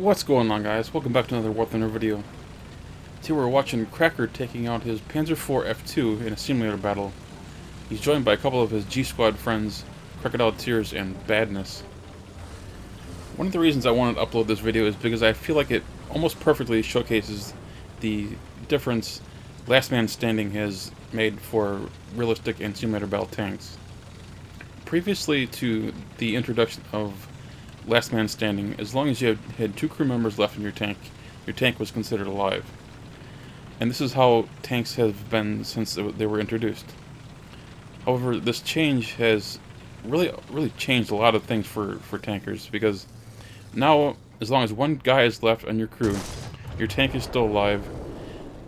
What's going on, guys? Welcome back to another War Thunder video. Today we're watching Cracker taking out his Panzer IV F2 in a simulator battle. He's joined by a couple of his G-Squad friends, Crocodile Tears and Badness. One of the reasons I wanted to upload this video is because I feel like it almost perfectly showcases the difference Last Man Standing has made for realistic and simulator battle tanks. Previously to the introduction of Last Man Standing, as long as you had two crew members left in your tank was considered alive. And this is how tanks have been since they were introduced. However, this change has really changed a lot of things for tankers, because now, as long as one guy is left on your crew, your tank is still alive.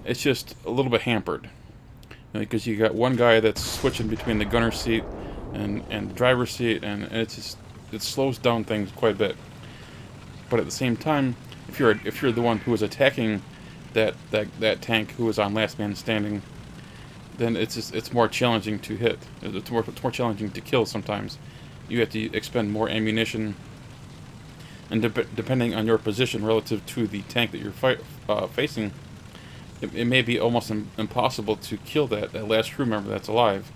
It's just a little bit hampered, because you got one guy that's switching between the gunner seat and the driver's seat, and it slows down things quite a bit. But at the same time, if you're the one who is attacking that tank who is on Last Man Standing, then it's more challenging to hit. It's more challenging to kill sometimes. You have to expend more ammunition, and depending on your position relative to the tank that you're facing, it may be almost impossible to kill that last crew member that's alive.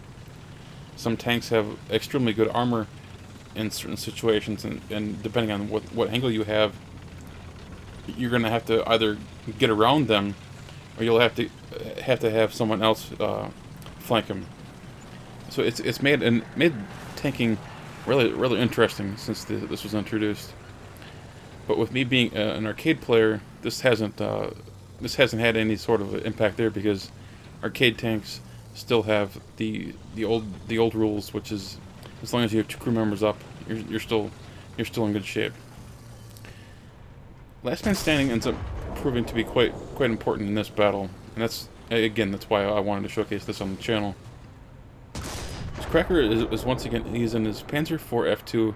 Some tanks have extremely good armor in certain situations, and depending on what angle you have, you're going to have to either get around them, or you'll have to have someone else flank them. So it's made tanking really interesting since this was introduced. But with me being an arcade player, this hasn't had any sort of impact there, because arcade tanks still have the old rules, which is, as long as you have two crew members up, you're still in good shape. Last Man Standing ends up proving to be quite important in this battle, and that's why I wanted to showcase this on the channel. This Cracker is once again, he's in his Panzer IV F2,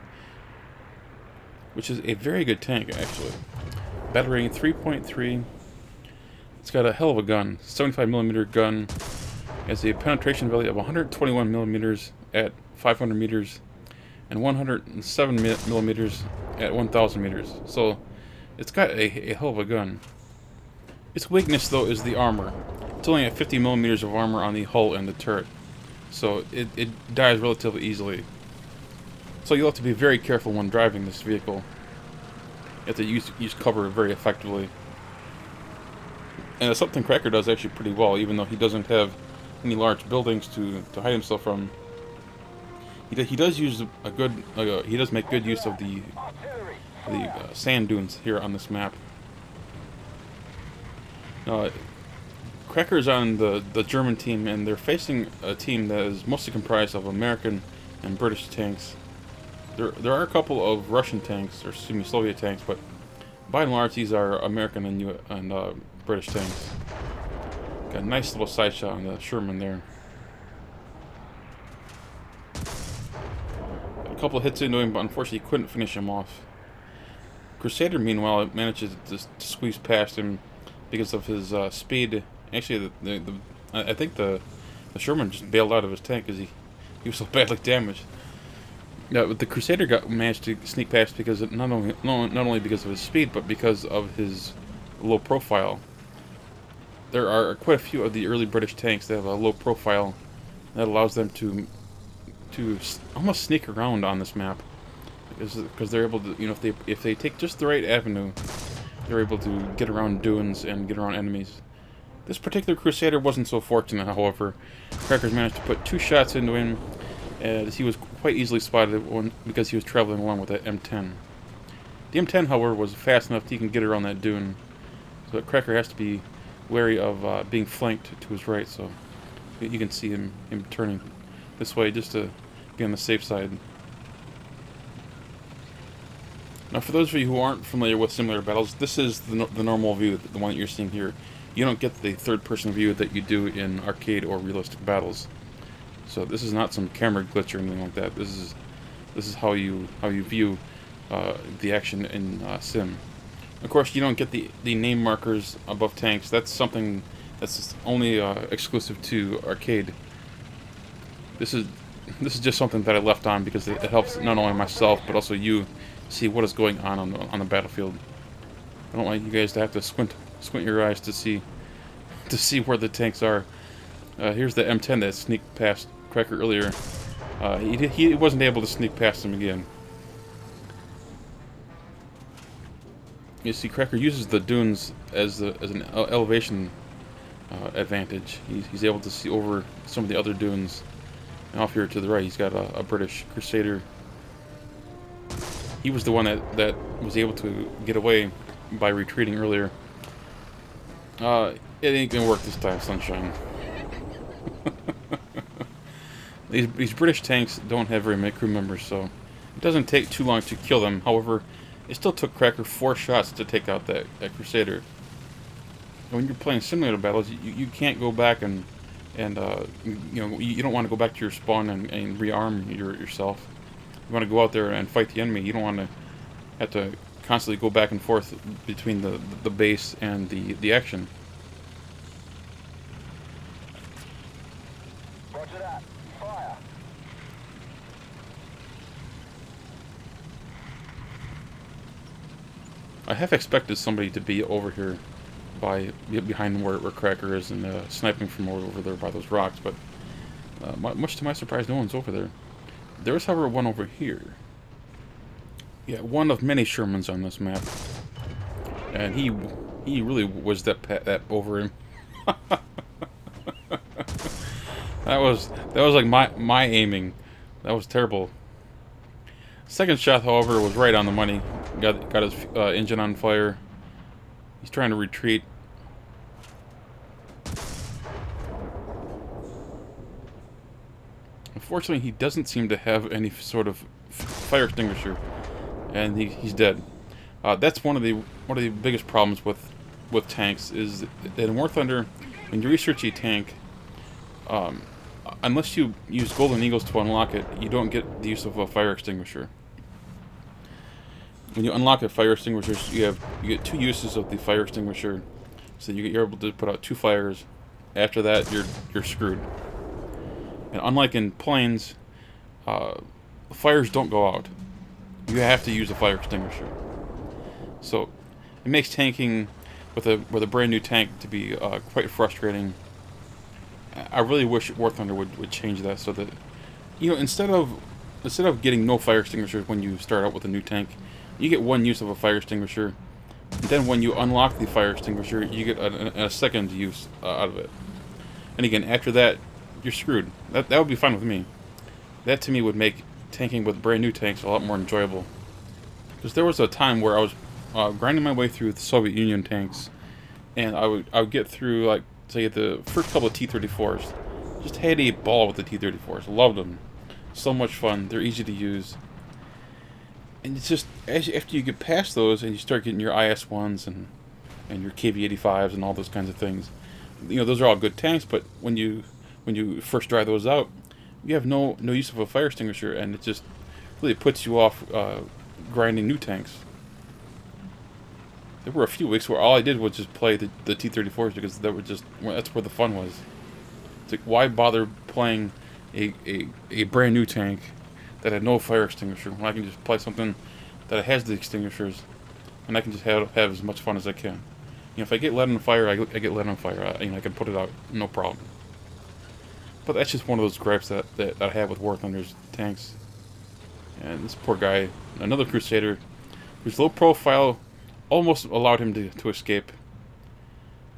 which is a very good tank actually. Battle rating 3.3. It's got a hell of a gun, 75mm gun. It has a penetration value of 121mm at 500 meters, and 107mm at 1,000 meters. So it's got a hell of a gun. Its weakness, though, is the armor. It's only at 50mm of armor on the hull and the turret, so it dies relatively easily. So you'll have to be very careful when driving this vehicle. You have to use cover very effectively. And it's something Cracker does actually pretty well, even though he doesn't have any large buildings to hide himself from. He does use he does make good use of the sand dunes here on this map. Cracker's on the German team, and they're facing a team that is mostly comprised of American and British tanks. There are a couple of Russian tanks, or excuse me, Soviet tanks, but by and large these are American and British tanks. Got a nice little side shot on the Sherman there. A couple of hits into him, but unfortunately couldn't finish him off. Crusader, meanwhile, manages to squeeze past him because of his speed. Actually, I think the Sherman just bailed out of his tank because he was so badly damaged. But the Crusader managed to sneak past because not only because of his speed, but because of his low profile. There are quite a few of the early British tanks that have a low profile that allows them to almost sneak around on this map, because they're able to, if they take just the right avenue, they're able to get around dunes and get around enemies. This particular Crusader wasn't so fortunate, however. Crackers managed to put two shots into him, as he was quite easily spotted because he was traveling along with that M10. The M10, however, was fast enough that he can get around that dune, so Cracker has to be wary of being flanked to his right, so you can see him turning this way just to be on the safe side. Now, for those of you who aren't familiar with simulator battles, this is the normal view, the one that you're seeing here. You don't get the third-person view that you do in arcade or realistic battles. So this is not some camera glitch or anything like that. This is how you view the action in sim. Of course, you don't get the name markers above tanks. That's something that's only exclusive to arcade. This is just something that I left on because it helps not only myself but also you see what is going on the battlefield. I don't want you guys to have to squint your eyes to see where the tanks are. Here's the M10 that sneaked past Cracker earlier. He wasn't able to sneak past him again. You see, Cracker uses the dunes as an elevation advantage. He's able to see over some of the other dunes. And off here to the right, he's got a British Crusader. He was the one that was able to get away by retreating earlier. It ain't gonna work this time, Sunshine. These British tanks don't have very many crew members, so it doesn't take too long to kill them. However, it still took Cracker 4 shots to take out that Crusader. And when you're playing simulator battles, you can't go back and you know, you don't want to go back to your spawn and rearm yourself. You want to go out there and fight the enemy. You don't want to have to constantly go back and forth between the base and the action. Roger that. Fire. I have expected somebody to be over here behind where Cracker is and sniping from over there by those rocks, but much to my surprise, no one's over there. There is, however, one over here. Yeah, one of many Shermans on this map, and he really was that over him. that was like my aiming. That was terrible. Second shot, however, was right on the money. Got his engine on fire. He's trying to retreat. Unfortunately, he doesn't seem to have any sort of fire extinguisher, and he's dead. That's one of the biggest problems with tanks is that in War Thunder, when you research a tank, unless you use Golden Eagles to unlock it, you don't get the use of a fire extinguisher. When you unlock a fire extinguisher, you get 2 uses of the fire extinguisher, so you're able to put out 2 fires. After that, you're screwed. And unlike in planes, fires don't go out. You have to use a fire extinguisher. So it makes tanking with a brand new tank to be quite frustrating. I really wish War Thunder would change that so that, you know, instead of getting no fire extinguisher when you start out with a new tank, you get 1 use of a fire extinguisher. And then when you unlock the fire extinguisher, you get a second use out of it. And again, after that, you're screwed. That would be fine with me. That to me would make tanking with brand new tanks a lot more enjoyable. Because there was a time where I was grinding my way through the Soviet Union tanks, and I would get through, like, say, the first couple of T-34s. Just had a ball with the T-34s. Loved them. So much fun. They're easy to use. And it's just, after you get past those and you start getting your IS-1s and your KV-85s and all those kinds of things, you know, those are all good tanks, but when you first try those out, you have no use of a fire extinguisher, and it just really puts you off grinding new tanks. There were a few weeks where all I did was just play the T-34s because that's where the fun was. It's like, why bother playing a brand new tank that had no fire extinguisher when I can just play something that has the extinguishers, and I can just have as much fun as I can. You know, if I get lead on fire, I get lead on fire. I can put it out, no problem. But that's just one of those gripes that I have with War Thunder's tanks. And this poor guy, another Crusader, whose low profile almost allowed him to escape.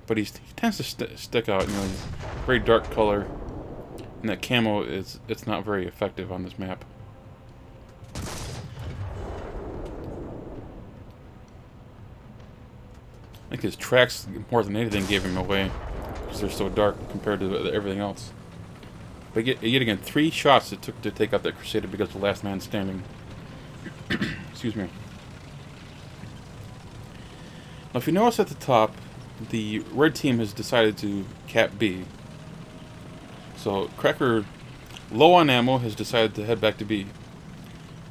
But he tends to stick out, you know, he's very dark color. And that camo it's not very effective on this map. I think his tracks, more than anything, gave him away, because they're so dark compared to everything else. But yet again, 3 shots it took to take out that Crusader because of the last man standing. Excuse me. Now, if you notice at the top, the red team has decided to cap B. So Cracker, low on ammo, has decided to head back to B.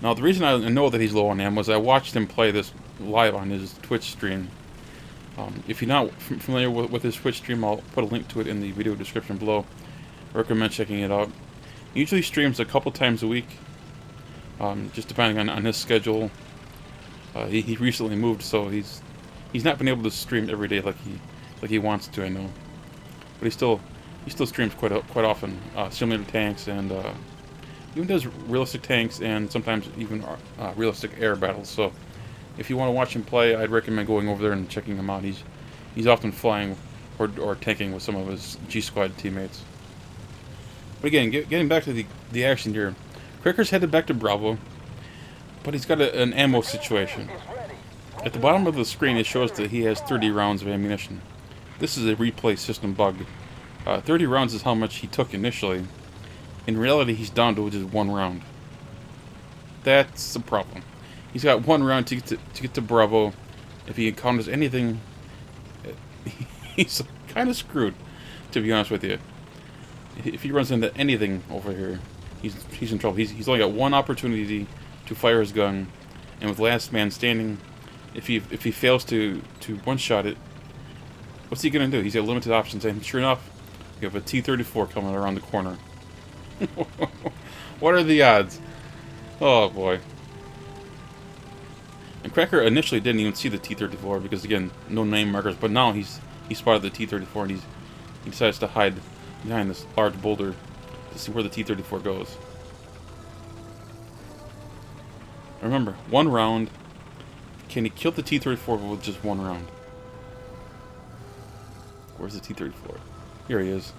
Now, the reason I know that he's low on ammo is I watched him play this live on his Twitch stream. If you're not familiar with his Twitch stream, I'll put a link to it in the video description below. I recommend checking it out. He usually streams a couple times a week, just depending on his schedule. He recently moved, so he's He's not been able to stream every day like he wants to, I know, but he still streams quite often. Simulated tanks and even does realistic tanks and sometimes even realistic air battles. So if you want to watch him play, I'd recommend going over there and checking him out. He's often flying or tanking with some of his Gsquad teammates. But again, getting back to the action here, Cracker's headed back to Bravo, but he's got an ammo situation. At the bottom of the screen, it shows that he has 30 rounds of ammunition. This is a replay system bug. 30 rounds is how much he took initially. In reality, he's down to just 1 round. That's the problem. He's got 1 round to get to Bravo. If he encounters anything, he's kind of screwed, to be honest with you. If he runs into anything over here, he's in trouble. He's only got 1 opportunity to fire his gun, and with last man standing, if he fails to one-shot it, what's he gonna do? He's got limited options, and sure enough, you have a T-34 coming around the corner. What are the odds? Oh boy. And Cracker initially didn't even see the T-34 because, again, no name markers, but now he spotted the T-34 and he decides to hide behind this large boulder to see where the T-34 goes. Remember, 1 round. Can he kill the T-34 with just 1 round? Where's the T-34? Here he is.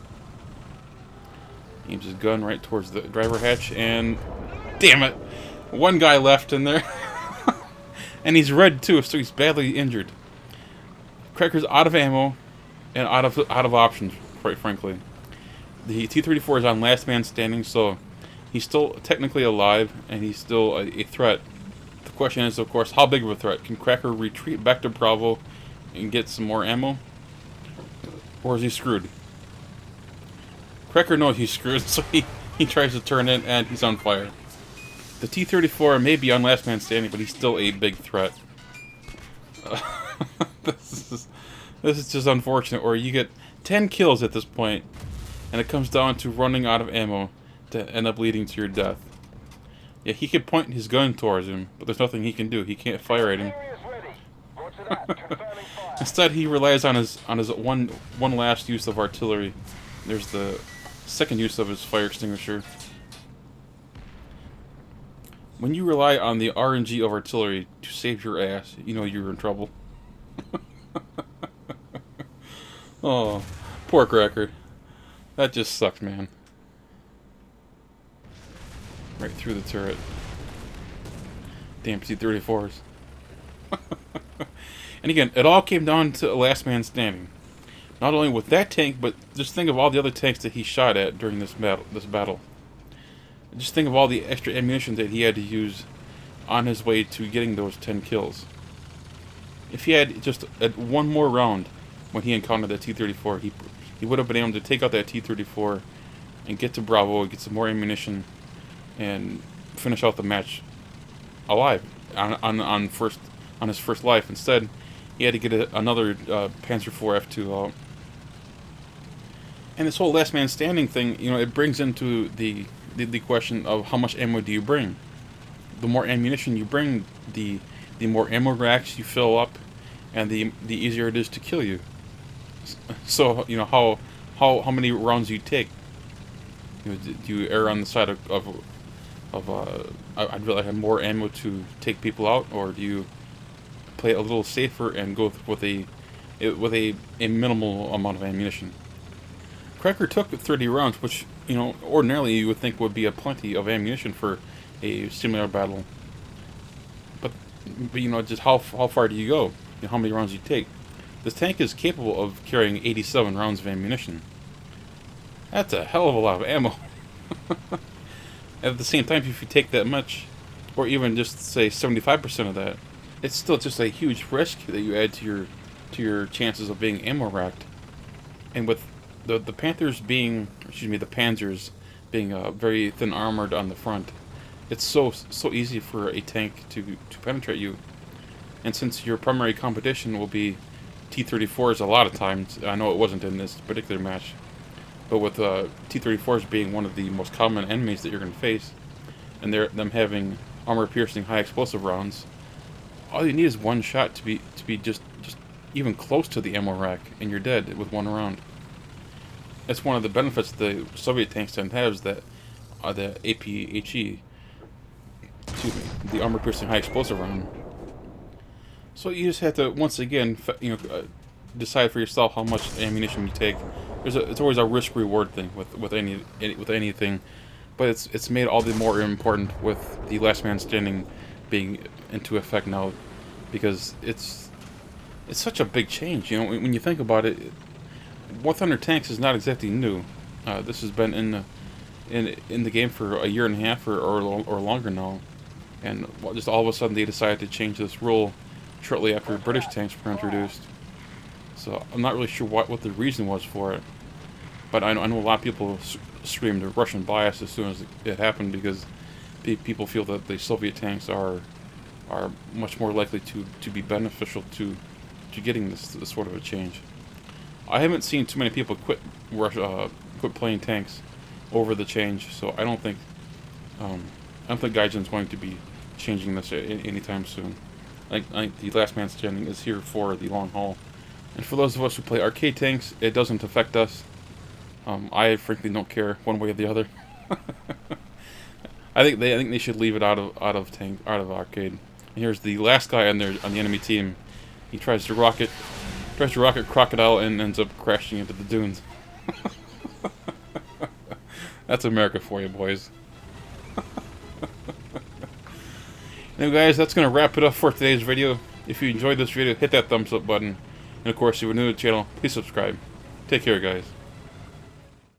Aims his gun right towards the driver hatch, and damn it! 1 guy left in there. And he's red too, so he's badly injured. Cracker's out of ammo and out of options, quite frankly. The T-34 is on last man standing, so he's still technically alive, and he's still a threat. The question is, of course, how big of a threat? Can Cracker retreat back to Bravo and get some more ammo? Or is he screwed? Cracker knows he's screwed, so he tries to turn in, and he's on fire. The T-34 may be on last man standing, but he's still a big threat. This is just unfortunate, or you get 10 kills at this point, and it comes down to running out of ammo to end up leading to your death. Yeah, he can point his gun towards him, but there's nothing he can do. He can't fire at him. Instead, he relies on his one last use of artillery. There's the second use of his fire extinguisher. When you rely on the RNG of artillery to save your ass, you know you're in trouble. Oh, poor Cracker. That just sucked, man. Right through the turret. Damn T-34s. And again, it all came down to last man standing. Not only with that tank, but just think of all the other tanks that he shot at during this battle. Just think of all the extra ammunition that he had to use on his way to getting those 10 kills. If he had just 1 more round when he encountered that T-34, he would have been able to take out that T-34 and get to Bravo, get some more ammunition, and finish out the match alive on his first life. Instead, he had to get another Panzer IV F2 out. And this whole last man standing thing, you know, it brings into the question of how much ammo do you bring. The more ammunition you bring, the more ammo racks you fill up, and the easier it is to kill you. So, you know, how many rounds you take. You know, do you err on the side of I'd rather have more ammo to take people out, or do you play it a little safer and go with a minimal amount of ammunition? Cracker took 30 rounds, which, you know, ordinarily you would think would be a plenty of ammunition for a simulator battle. But you know, just how far do you go? You know, how many rounds do you take? This tank is capable of carrying 87 rounds of ammunition. That's a hell of a lot of ammo. At the same time, if you take that much, or even just say 75% of that, it's still just a huge risk that you add to your chances of being ammo racked. And with the Panthers being, the Panzers being very thin armored on the front, it's so easy for a tank to penetrate you. And since your primary competition will be T-34s a lot of times, I know it wasn't in this particular match, but with T-34s being one of the most common enemies that you're going to face, and them having armor-piercing high explosive rounds, all you need is one shot to be just even close to the ammo rack, and you're dead with one round. That's one of the benefits the Soviet tanks tend to have, is that the APHE, excuse me, the armor-piercing high explosive round. So you just have to, once again, decide for yourself how much ammunition you take. It's always a risk-reward thing with anything, but it's made all the more important with the last man standing being into effect now, because it's such a big change. You know, when you think about it, War Thunder tanks is not exactly new. This has been in the game for a year and a half or longer now, and just all of a sudden they decided to change this rule shortly after British tanks were introduced. So I'm not really sure what the reason was for it, but I know a lot of people screamed Russian bias as soon as it happened, because people feel that the Soviet tanks are much more likely to be beneficial to getting this sort of a change. I haven't seen too many people quit playing tanks over the change, so I don't think Gaijin's going to be changing this anytime soon. I think the last man standing is here for the long haul. And for those of us who play arcade tanks, it doesn't affect us. I frankly don't care one way or the other. I think they should leave it out of arcade. And here's the last guy on the enemy team. He tries to rocket Crocodile and ends up crashing into the dunes. That's America for you, boys. Anyway, guys, that's going to wrap it up for today's video. If you enjoyed this video, hit that thumbs up button. And of course, if you're new to the channel, please subscribe. Take care, guys.